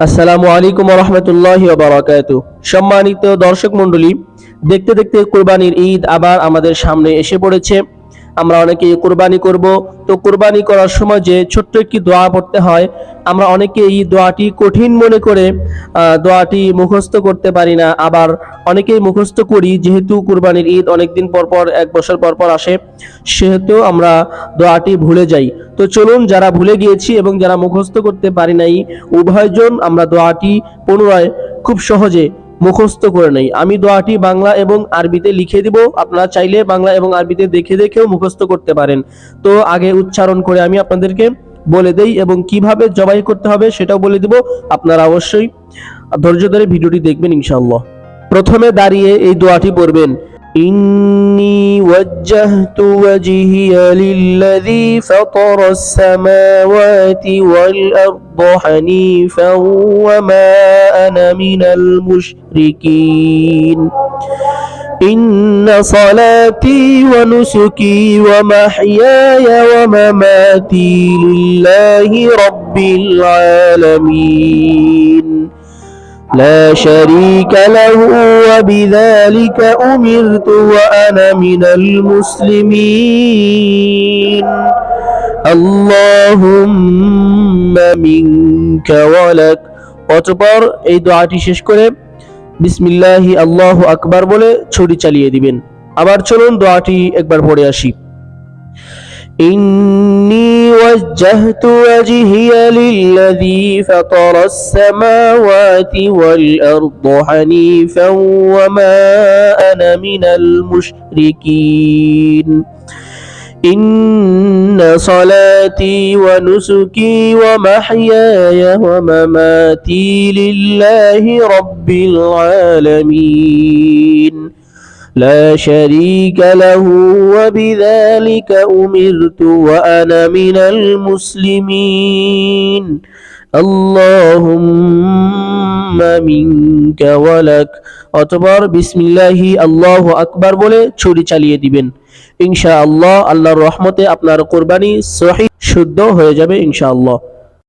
আসসালামু আলাইকুম ওয়া রাহমাতুল্লাহি ওয়া বারাকাতুহু। সম্মানিত দর্শক মণ্ডলী, দেখতে দেখতে কুরবানির ঈদ আবার আমাদের সামনে এসে পড়েছে। আমরা অনেকেই কুরবানি করব। তো কুরবানি করার সময় যে ছোট্ট একটি দোয়া পড়তে হয়, আমরা অনেকেই এই দোয়াটি কঠিন মনে করে দোয়াটি মুখস্থ করতে পারি না। আবার অনেকেই মুখস্থ করি, যেহেতু কুরবানির ঈদ অনেকদিন পর পর, 1 বছর পর পর আসে, সেহেতু আমরা দোয়াটি ভুলে যাই। তো চলুন, যারা ভুলে গিয়েছি এবং যারা মুখস্থ করতে পারি নাই, উভয়জন আমরা দোয়াটি পুনরায় খুব সহজে মুখস্থ করে নেই। আমি দোয়াটি বাংলা এবং আরবিতে লিখে দিব, আপনারা চাইলে বাংলা এবং আরবিতে দেখে দেখেও মুখস্থ করতে পারেন। তো আগে উচ্চারণ করে আমি আপনাদেরকে বলে দেই এবং কিভাবে জবাই করতে হবে সেটাও বলে দিব। আপনারা অবশ্যই ধৈর্য ধরে ভিডিওটি দেখবেন ইনশাআল্লাহ। প্রথমে দাঁড়িয়ে এই দোয়াটি পড়বেন। إني وجهت وجهي للذي فطر السماوات والأرض حنيفا وما أنا من المشركين إن صلاتي ونسكي ومحياي ومماتي لله رب العالمين لا شريك له وبذلك أمرت وأنا من المسلمين اللهم منك ولك। অতঃপর এই দোয়াটি শেষ করে বিসমিল্লাহি আল্লাহু আকবার বলে ছুরি চালিয়ে দিবেন। আবার চলুন দোয়াটি একবার পড়ে আসি। إني وجهت وجهي للذي فطر السماوات والأرض حنيفا وما أنا من المشركين إن صلاتي ونسكي ومحياي ومماتي لله رب العالمين لا شريك له وبذلك أمرت وأنا من المسلمين اللهم منك ولك। অতঃপর বিসমিল্লাহি আল্লাহু আকবার বলে ছুরি চালিয়ে দিবেন। ইনশাআল্লাহ আল্লাহর রহমতে আপনার কুরবানি সহিহ শুদ্ধ হয়ে যাবে ইনশাআল্লাহ।